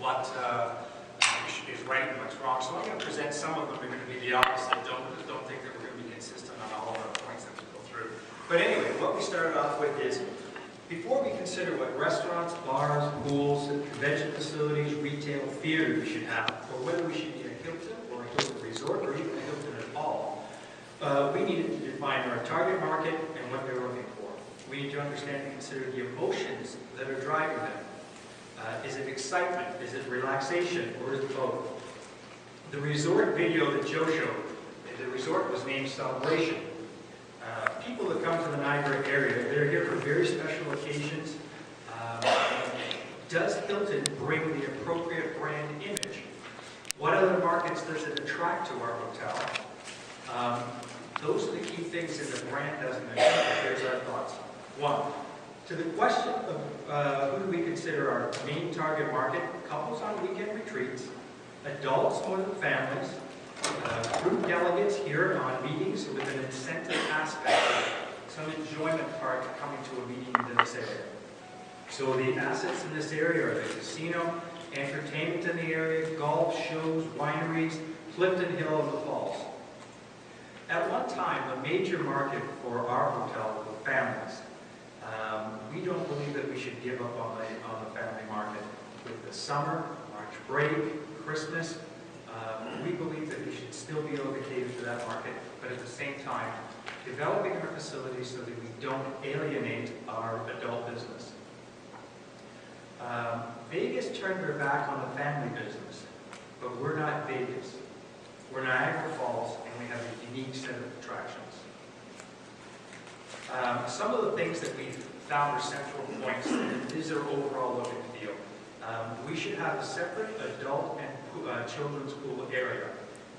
what is right and what's wrong. So I'm going to present some of them. They're going to be the opposite. Don't think that we're going to be consistent on all of the points that we go through. But anyway, what we started off with is, before we consider what restaurants, bars, pools, convention facilities, retail, theater we should have, or whether we should be a Hilton or a Hilton resort or even a Hilton at all, we needed to define our target market and what they're looking for. We need to understand and consider the emotions that are driving them. Is it excitement? Is it relaxation? Or is it both? The resort video that Joe showed, the resort was named Celebration. People that come to the Niagara area, they're here for very special occasions. Does Hilton bring the appropriate brand image? What other markets does it attract to our hotel? Those are the key things that the brand doesn't mention. Here's our thoughts. One, to the question of who do we consider our main target market, couples on weekend retreats, adults more than families, group delegates here on meetings with an incentive aspect, some enjoyment part coming to a meeting in this area. So the assets in this area are the casino, entertainment in the area, golf, shows, wineries, Clifton Hill, and the Falls. At one time, the major market for our hotel was families. We don't believe that we should give up on the family market. With the summer, March break, Christmas, we believe that we should still be able to cater to that market, but at the same time, developing our facilities so that we don't alienate our adult business. Vegas turned their back on the family business, but we're not Vegas. We're Niagara Falls, and we have a unique set of attractions. Some of the things that we've found are central points, and these are overall look and feel. We should have a separate adult and children's pool area.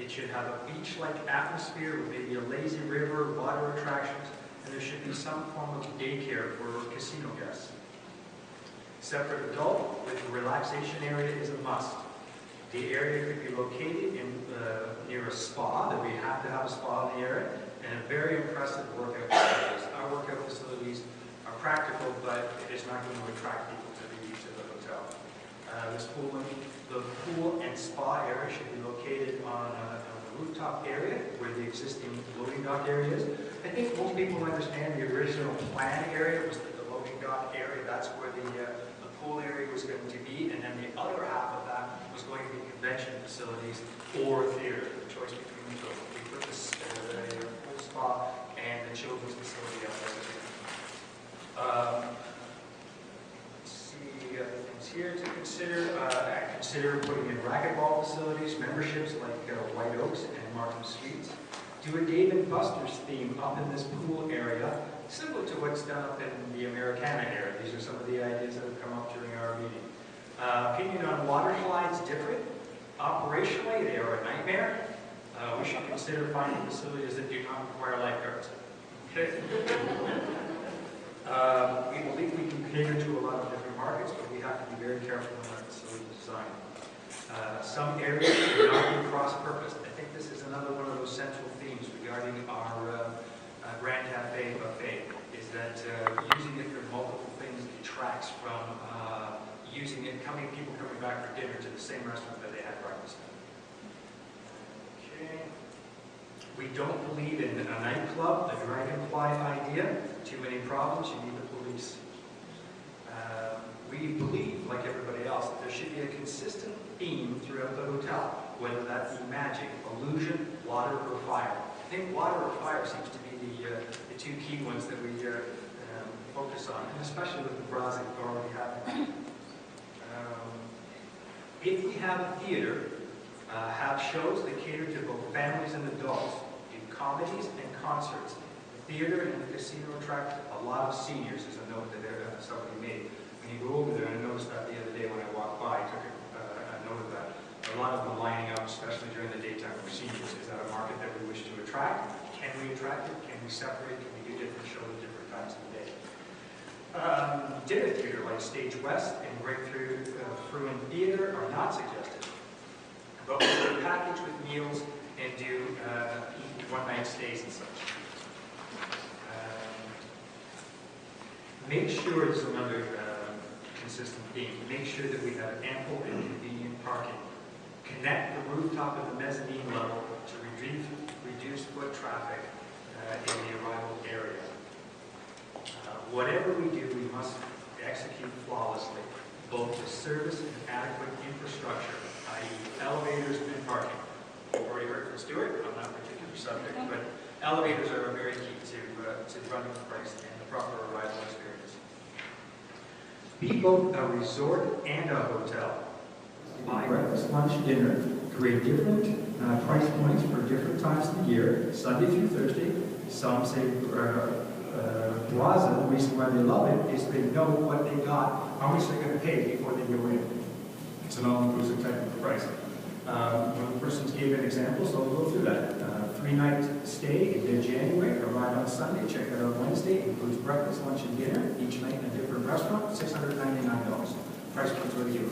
It should have a beach-like atmosphere with maybe a lazy river, water attractions, and there should be some form of daycare for casino guests. Separate adult with a relaxation area is a must. The area could be located near a spa, that we have to have a spa in the area, and a very impressive workout facilities. Our workout facilities are practical, but it is not going to attract people to the hotel. The pool and spa area should be located on the rooftop area where the existing loading dock area is. I think most people understand the original plan area was that the loading dock area, that's where the pool area was going to be, and then the other half of that was going to be convention facilities or theater, the choice between the two. We put the pool spa and the children's facility up there. Let's see other things here to consider. Consider putting in racquetball facilities, memberships like White Oaks and Markham Suites. Do a Dave & Buster's theme up in this pool area, similar to what's done up in the Americana area. These are some of the ideas that have come up during our meeting. Opinion on water slides different. Operationally, they are a nightmare. We should consider finding facilities that do not require lifeguards. Okay. We believe we can cater to a lot of different markets, but we have to be very careful in our facility design. Some areas should not be cross-purposed. I think this is another one of those central themes regarding our Grand Cafe buffet, is that using it for multiple things detracts from using it, people coming back for dinner to the same restaurant that they had breakfast in. Okay. We don't believe in a nightclub, the Dragonfly idea. Too many problems, you need the police. We believe, like everybody else, that there should be a consistent theme throughout the hotel, whether that be magic, illusion, water, or fire. I think water or fire seems to be the two key ones that we focus on, and especially with the bras that already happened. If we have a theater, have shows that cater to both families and adults, do comedies and concerts. The theater and the casino attract a lot of seniors, is a note that somebody made. When you go over there, I noticed that the other day when I walked by, I took a note of that. A lot of them lining up, especially during the daytime for seniors. Is that a market that we wish to attract? Can we attract it? Can we separate? Can we do different shows at different times of the day? Dinner theater like Stage West and Breakthrough Fruin Theater are not suggested. But we can package with meals and do one-night stays and such. Make sure, this is another consistent theme, make sure that we have ample and convenient connect the rooftop and the mezzanine level to reduce foot traffic in the arrival area. Whatever we do, we must execute flawlessly, both to service and adequate infrastructure, i.e. elevators and parking. You've already heard from Stuart on that particular subject, but elevators are very key to running the place and the proper arrival experience. Be both a resort and a hotel. Buy breakfast, lunch, dinner. Create different price points for different times of the year, Sunday through Thursday. Some say Plaza, the reason why they love it is they know what they got, how much they're going to pay before they go in. It's an all-inclusive type of price. One of the persons gave an example, so we'll go through that. 3-night stay in mid-January, arrive on Sunday, check out on Wednesday, includes breakfast, lunch, and dinner, each night in a different restaurant, $699. Price points are here.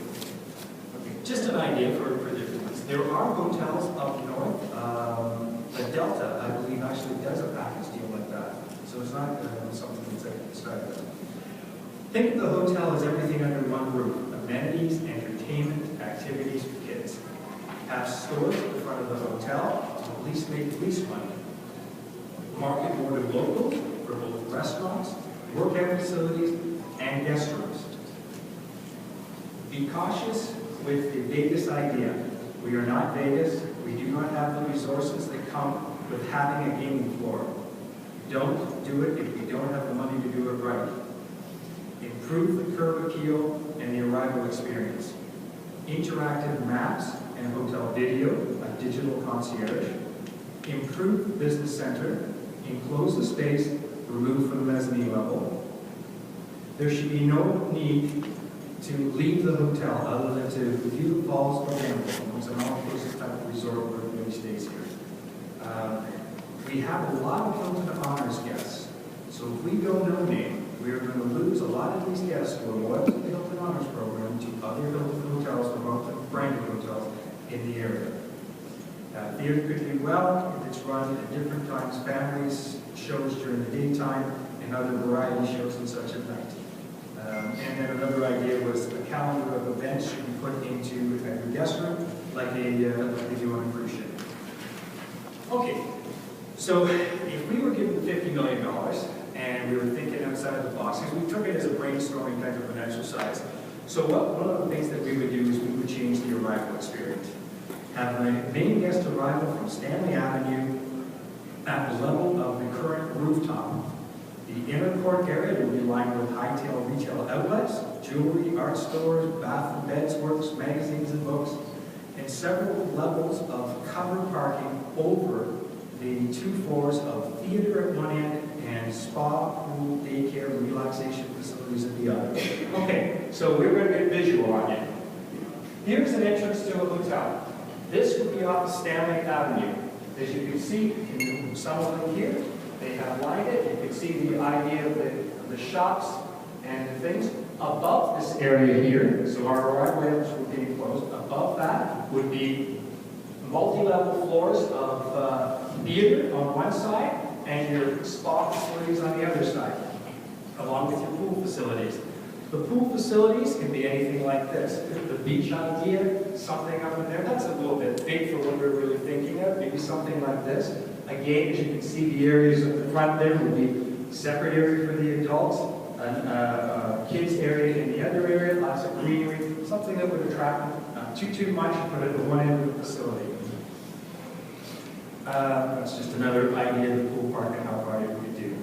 Okay, just an idea for difference. There are hotels up north. The Delta, I believe, actually does a package deal like that. So it's not something that's extravagant. Think of the hotel as everything under one roof. Amenities, entertainment, activities for kids. Have stores at the front of the hotel to at least make police money. Market more to locals for both restaurants, workout facilities, and guest rooms. Be cautious with the Vegas idea. We are not Vegas. We do not have the resources that come with having a gaming floor. Don't do it if you don't have the money to do it right. Improve the curb appeal and the arrival experience. Interactive maps and hotel video, a digital concierge. Improve the business center. Enclose the space removed from the mezzanine level. There should be no need to leave the hotel other than to view the falls or gamble. It's an all-inclusive type of resort where everybody stays here. We have a lot of Hilton Honors guests. So if we go no name, we are going to lose a lot of these guests who are loyal to the Hilton Honors program to other Hilton hotels or other branded hotels in the area. Theater could do well if it's run at different times, families, shows during the daytime, and other variety shows and such at night. And then another idea was a calendar of events should be put into your guest room, like they do on a cruise ship. Okay, so if we were given $50 million and we were thinking outside the box, because we took it as a brainstorming kind of an exercise. So one of the things that we would do is we would change the arrival experience. Have the main guest arrival from Stanley Avenue at the level of the current rooftop. The inner court area will be lined with high-tail retail outlets, jewelry, art stores, bath and beds, works, magazines and books, and several levels of covered parking over the 2 floors of theater at one end and spa, pool, daycare, relaxation facilities at the other. Okay, so we're going to get visual on you. Here's an entrance to a hotel. This would be off of Stanley Avenue. As you can see, in some of them here, they have lined it. You can see the idea of the shops and the things. Above this area here, so our arrival will be closed. Above that would be multi-level floors of theater on one side and your spa facilities on the other side, along with your pool facilities. The pool facilities can be anything like this. The beach idea, something up in there, that's a little bit big for what we're really thinking of. Maybe something like this. Again, as you can see, the areas at the front there would be separate area for the adults, a kids area in the other area, lots of greenery, something that would attract not too much, but at the one end of the facility. That's just another idea of the pool park and how far you could do.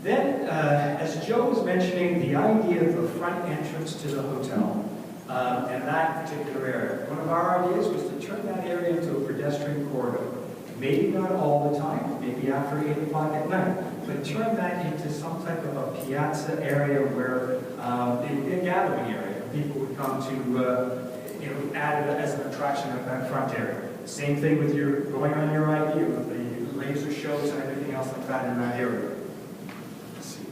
Then, as Joe was mentioning, the idea of the front entrance to the hotel and that particular area. One of our ideas was to turn that area into a pedestrian corridor. Maybe not all the time, maybe after 8 o'clock at night, but turn that into some type of a piazza area where it would be a gathering area. People would come to add it as an attraction at that front area. Same thing with your going on your idea with the laser shows and everything else like that in that area. Let's see.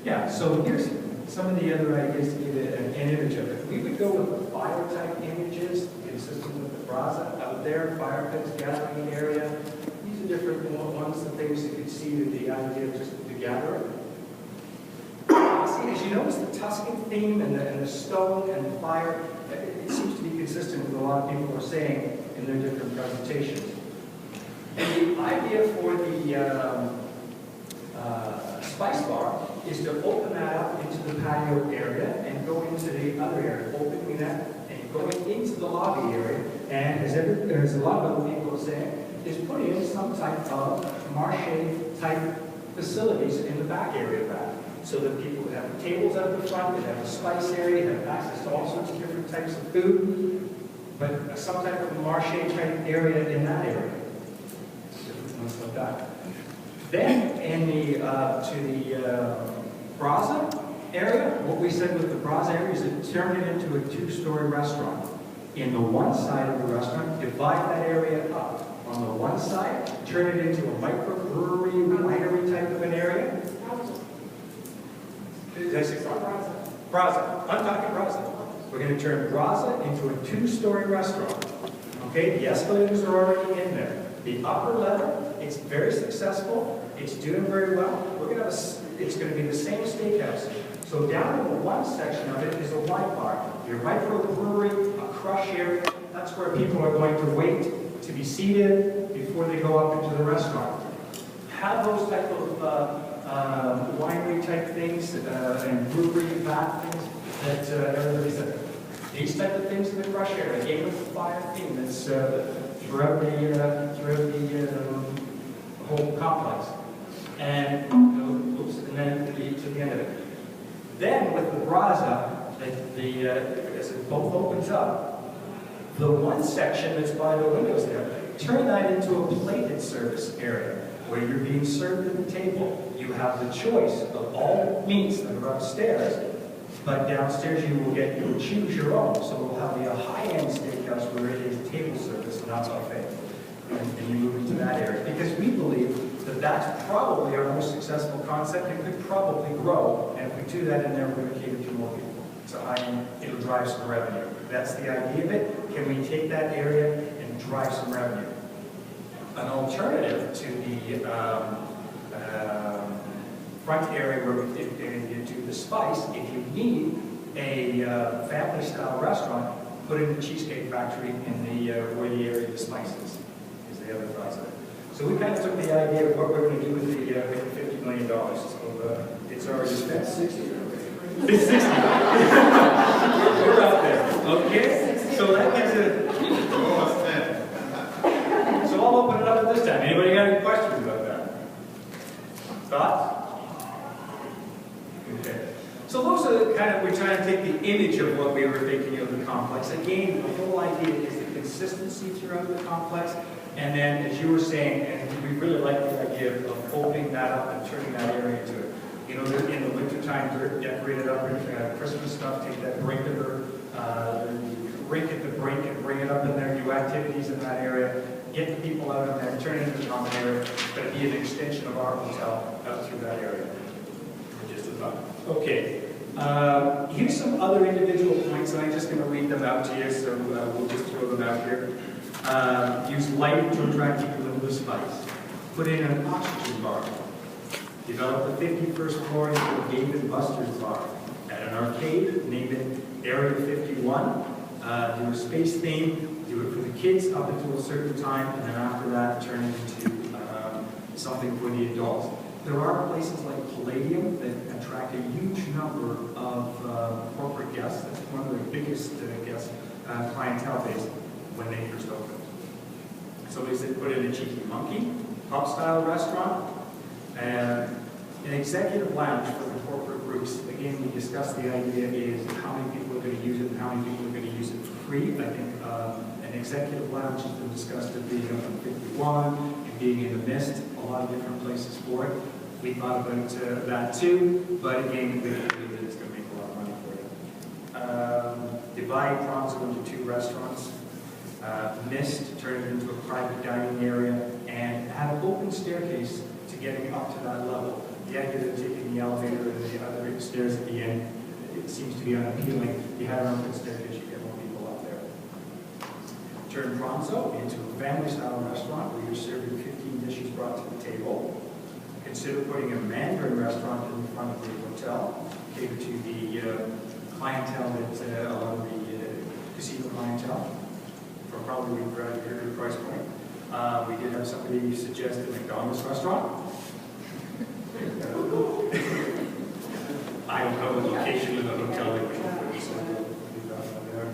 Yeah, so here's some of the other ideas to give an image of it. We would go with the fire type images, consistent with the Brazza out there, fire pits, gathering area. These are different ones, the things you could see, the idea of just the gathering. See, as you notice the Tuscan theme and the stone and the fire, it seems to be consistent with what a lot of people are saying in their different presentations. And the idea for the spice bar is to open that up into the patio area and go into the other area, opening that and going into the lobby area. And as a lot of other people are saying, is putting in some type of marche type facilities in the back area of that, so that people would have tables out the front, they'd have a spice area, have access to all sorts of different types of food, but some type of marche type area in that area. Different ones like that. Then in the Braza area, what we said with the Braza area is to turn it into a 2-story restaurant. In the one side of the restaurant, divide that area up. On the one side, turn it into a microbrewery, winery type of an area. Did I say Braza? Braza. I'm talking Braza. We're going to turn Braza into a 2-story restaurant. Okay, the escalators are already in there. The upper level, it's very successful. It's doing very well. We're going to have it's going to be the same steakhouse. So down in the one section of it is a wine bar. Your microbrewery, a crush area. That's where people are going to wait to be seated before they go up into the restaurant. Have those type of winery type things and brewery vat things that everybody said. These type of things in the crush area, game with the fire theme that's throughout the whole complex. And then to the end of it. Then with the Braza, as it both opens up, the one section that's by the windows there, turn that into a plated service area where you're being served at the table. You have the choice of all meats that are upstairs, but downstairs you will choose your own. So we'll have a high-end steakhouse where it is table service, not buffet. And you move into that area. Because we believe that that's probably our most successful concept and could probably grow. And if we do that in there, we're going to cater to more people. So it'll drive some revenue. That's the idea of it. Can we take that area and drive some revenue? An alternative to the front area where we do the spice, if you need a family-style restaurant, put in the Cheesecake Factory in where the area of the spice is the other prize of it. So we kind of took the idea of what we're going to do with the $50 million. So it's already spent 60. It's 60. We're out there. Okay? So that gives it. So I'll open it up at this time. Anybody got any questions about that? Thoughts? Okay. So those are kind of, we're trying to take the image of what we were thinking of the complex. Again, the whole idea is the consistency throughout the complex. And then, as you were saying, and we really like the idea of opening that up and turning that area into it. You know, in the wintertime, decorate it up with Christmas stuff, take that brink at the brink and bring it up in there, do activities in that area, get the people out in there, turn it into a common area, but it'd be an extension of our hotel out through that area. Just a thought. Okay. Here's some other individual points, and I'm just going to read them out to you, so we'll just throw them out here. Use lighting to attract people into the spice. Put in an oxygen bar. Develop the 51st floor into a Dave & Buster's bar. At an arcade, name it Area 51. Do a space theme, do it for the kids up until a certain time, and then after that, turn it into something for the adults. There are places like Palladium that attract a huge number of corporate guests. That's one of the biggest guest clientele base when they first opened. So they said put in a Cheeky Monkey, pub-style restaurant, and an executive lounge for the corporate groups. Again, we discussed the idea is how many people are going to use it and how many people are going to use it for free. I think an executive lounge has been discussed as being up on 51 and being in the Mist, a lot of different places for it. We thought about that too, but again, we believe that it's going to make a lot of money for you. Divide Bronzo into 2 restaurants. Mist, turn it into a private dining area, and have an open staircase to getting up to that level. The idea of taking the elevator and the other stairs at the end, it seems to be unappealing. You have an open staircase, you get more people up there. Turn Bronzo into a family-style restaurant where you're serving 15 dishes brought to the table. Consider putting a Mandarin restaurant in front of the hotel, cater to the clientele that a lot of the casino clientele, for probably a very good price point. We did have somebody suggest a McDonald's restaurant. I don't know the location of the hotel they would put, so we've got that there.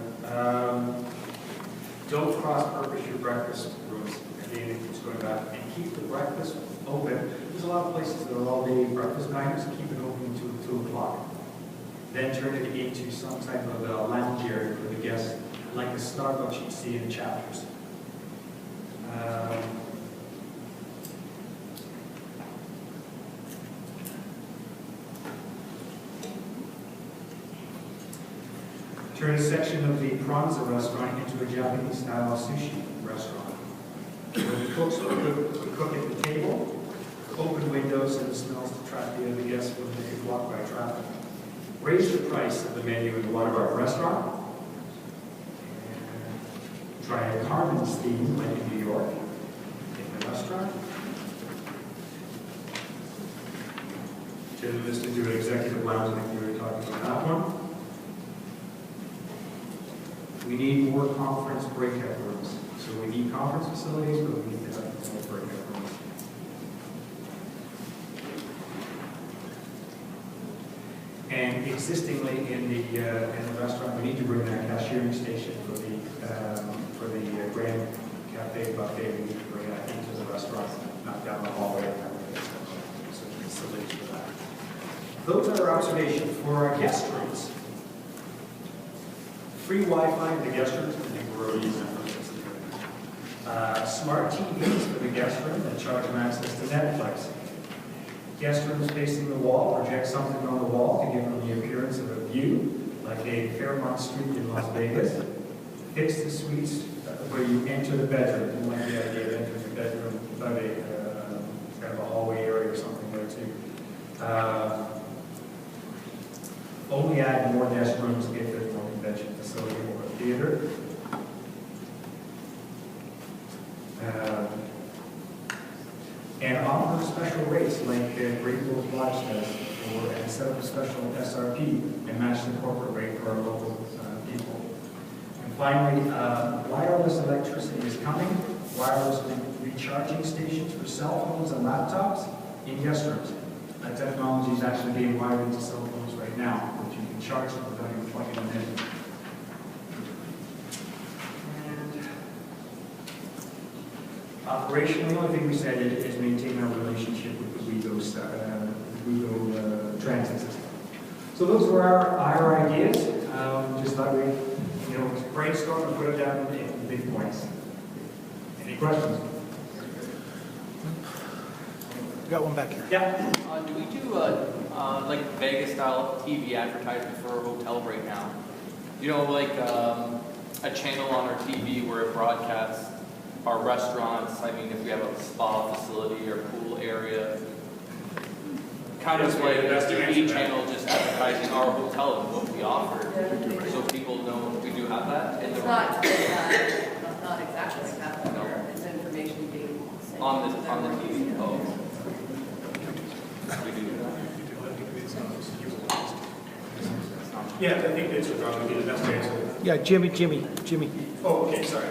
Don't cross-purpose your breakfast rooms. Again, it's going back, and keep the breakfast open. There's a lot of places that are all-day breakfast diners. Keep it open until 2 o'clock. Then turn it into some type of a lounge area for the guests, like the Starbucks you'd see in Chapters. Turn a section of the Pranza restaurant into a Japanese-style sushi restaurant. Where the cooks would cook at the table, open windows and the smells to attract the other guests when they walk by traffic. Raise the price of the menu in the water bar restaurant. And try a Carmen's theme like in New York in the restaurant. Turn this into an executive lounge like we were talking about that one. We need more conference breakout rooms. So we need conference facilities, but we need to have more breakout rooms. And existingly in the restaurant, we need to bring that cashiering station for the Grand Cafe buffet. We need to bring that into the restaurant, not down the hallway. So facilities for that. Those are our observations for our guest rooms. Free Wi-Fi in the guest rooms. I think we're already using that. Smart TVs for the guest room that charge them access to Netflix. Guest rooms facing the wall, project something on the wall to give them the appearance of a view, like a Fairmont Street in Las Vegas. Fix the suites where you enter the bedroom. You like the idea of entering the bedroom without kind of a hallway area or something there too. Only add more guest rooms if there's more convention facility or a theater. And offer special rates like Great Wolf Lodge does, and set up a special SRP and match the corporate rate for our local people. And finally, wireless electricity is coming. Wireless recharging stations for cell phones and laptops in guest rooms. That technology is actually being wired into cell phones right now, which you can charge them without even plugging them in. Operationally, the only thing we said is maintain our relationship with the WeGo transit system. So those were our ideas. Just thought we, brainstorm and put it down in big points. Any questions? Got one back here. Yeah. Do we do like Vegas style TV advertising for a hotel right now? Like a channel on our TV where it broadcasts our restaurants. I mean, if we have a spa facility or pool area, kind of like a TV channel just advertising our hotel and what we offer, so people know we do have that. It's not exactly like that, but it's information being sent on the TV. Oh. Yeah, I think it's probably the best answer. Yeah, Jimmy. Oh, okay, sorry.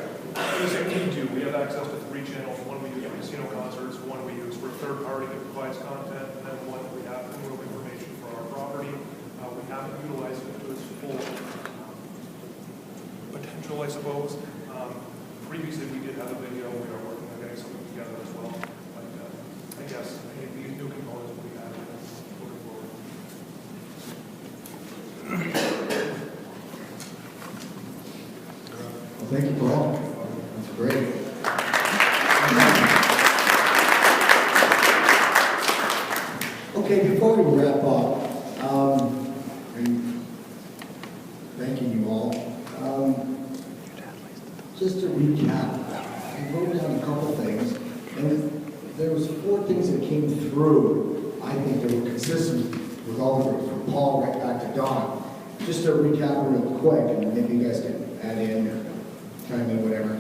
We have access to 3 channels. One we use for casino concerts, one we use for a third party that provides content, and then one we have to move information for our property. We haven't utilized it to its full potential, I suppose. Previously, we did have a video. We are working on getting something together as well. But I guess any of these new components will be added looking forward. Well, thank you, Paul. That's great. Okay, before we wrap up, and thanking you all, just to recap, I wrote down a couple things, and there was 4 things that came through. I think they were consistent with all of it, from Paul right back to Don. Just to recap real quick, and maybe you guys can add in or chime in, whatever.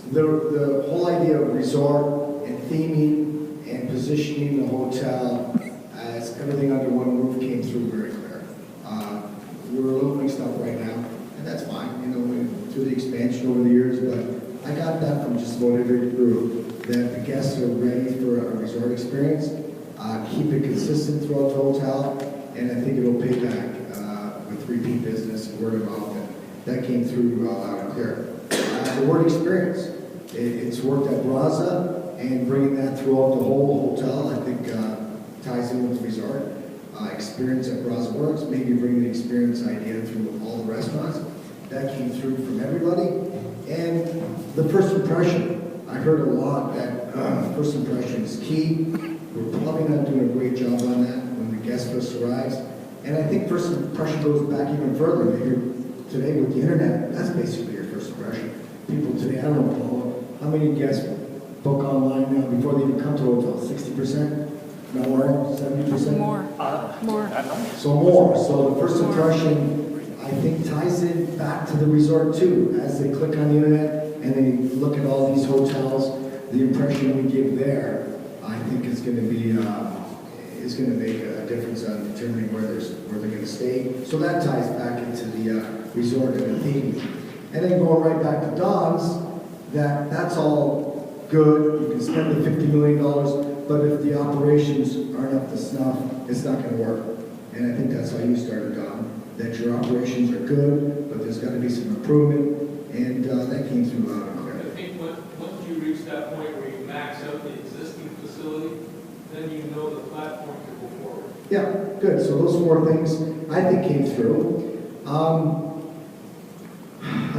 The whole idea of resort and theming and positioning the hotel as everything under one roof came through very clear. We're a little mixed up right now, and that's fine, you know, through the expansion over the years, but I got that from just about every group, that the guests are ready for a resort experience, keep it consistent throughout the hotel, and I think it'll pay back with repeat business and word of mouth, and that came through loud and clear. The word experience, it's worked at Braza, and bringing that throughout the whole hotel, I think ties in with the resort. Experience at Braza works, maybe bring the experience idea through all the restaurants. That came through from everybody. And the first impression, I heard a lot that first impression is key. We're probably not doing a great job on that when the guest first arrives. And I think first impression goes back even further. Here today with the internet, that's basically your first impression. People today, I don't know, Paula, how many guests book online now before they even come to a hotel? 60%? No more? 70%? More. More. So more. So the first impression, I think, ties it back to the resort too. As they click on the internet and they look at all these hotels, the impression we give there, I think is going to be is going to make a difference on determining where they're going to stay. So that ties back into the resort and the theme. And then going right back to Don's, that's all good. You can spend the $50 million, but if the operations aren't up to snuff, it's not going to work. And I think that's how you started, Don, that your operations are good, but there's got to be some improvement, and that came through loud and clear. I think once you reach that point where you max out the existing facility, then you know the platform to go forward. Yeah, good. So those four things I think came through. I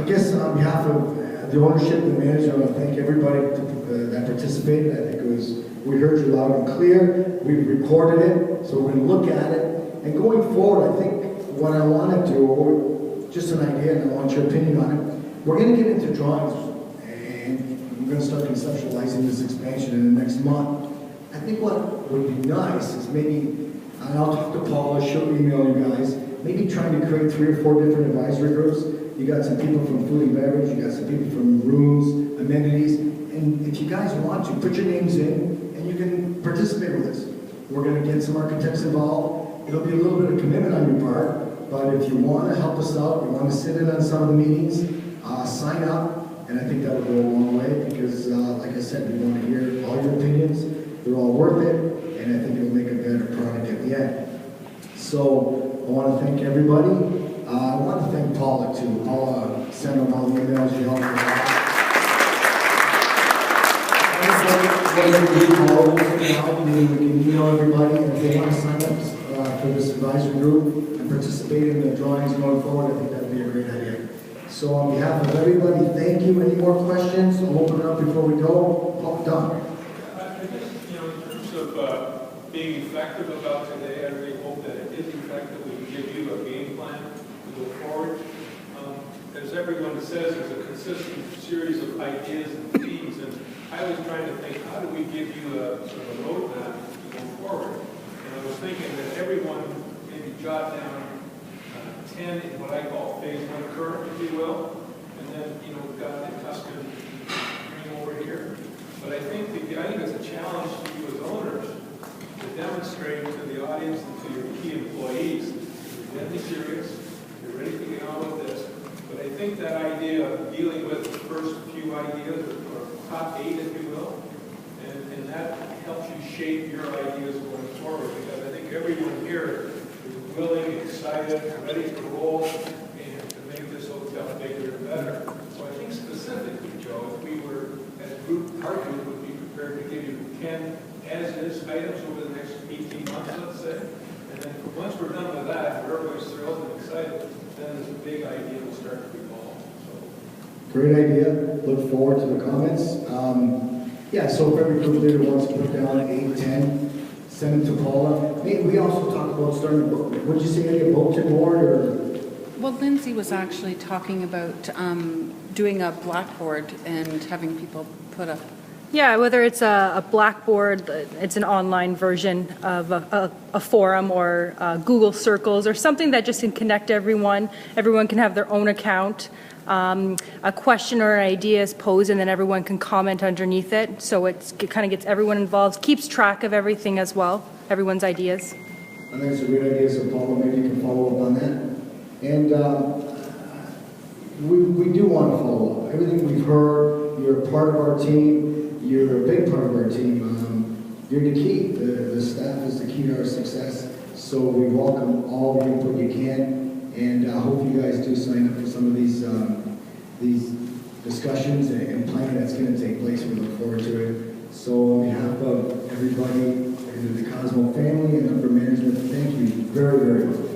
guess on behalf of the ownership and manager, I want to thank everybody that participated. I think we heard you loud and clear. We recorded it, so we're going to look at it. And going forward, I think what I want to do, or just an idea, and I want your opinion on it, we're going to get into drawings, and we're going to start conceptualizing this expansion in the next month. I think what would be nice is maybe, and I'll talk to Paula, she'll email you guys, maybe trying to create 3 or 4 different advisory groups. You got some people from food and beverage, you got some people from rooms, amenities, and if you guys want to, put your names in, and you can participate with us. We're going to get some architects involved. It'll be a little bit of commitment on your part, but if you want to help us out, you want to sit in on some of the meetings, sign up, and I think that will go a long way, because like I said, we want to hear all your opinions. They're all worth it, and I think it'll make a better product at the end. So I want to thank everybody. I want to thank Paula too. Paula sent out all the emails, she helped us out. We can email everybody, and if they want to sign up for this advisory group and participate in the drawings going forward, I think that would be a great idea. So on behalf of everybody, thank you. Any more questions? I'll open it up before we go. Oh, done. I just, in terms of being effective about today, I really hope that it is effective. We can give you a game plan to go forward. As everyone says, there's a consistent series of ideas and themes, and I was trying to think, how do we give you a sort of a roadmap to go forward? And I was thinking that everyone maybe jot down 10 in what I call phase 1 curve, if you will, and then, we've got the Tuscan green over here. But I think it's a challenge to you as owners to demonstrate to the audience and to your key employees that you're deadly serious, you're ready to get on with this. But I think that idea of dealing with the first few ideas, or top 8, if you will, and that helps you shape your ideas going forward, because I think everyone here is willing, excited, ready to roll, and to make this hotel bigger and better. So I think specifically, Joe, if we were, as a group, our group would be prepared to give you 10 as-is items over the next 18 months, let's say. And then once we're done with that, where everybody's thrilled and excited, then this big idea will start to evolve. So. Great idea. Look forward to the comments. So if every group leader wants to put down 8, 10, send them to Paula. Maybe we also talked about starting a book. What did you say, a bulletin board or? Well, Lindsay was actually talking about doing a blackboard and having people put up Yeah, whether it's a Blackboard, it's an online version of a forum, or Google Circles, or something that just can connect everyone. Everyone can have their own account. A question or an idea is posed, and then everyone can comment underneath it. So it kind of gets everyone involved, keeps track of everything as well, everyone's ideas. I think it's a great idea, so Paula, maybe you can follow up on that. And we do want to follow up. Everything we've heard, you're a part of our team. You're a big part of our team. You're the key. The staff is the key to our success. So we welcome all the input you can, and I hope you guys do sign up for some of these discussions and planning that's going to take place. We look forward to it. So on behalf of everybody in the DiCosimo family and upper management, thank you very, very much.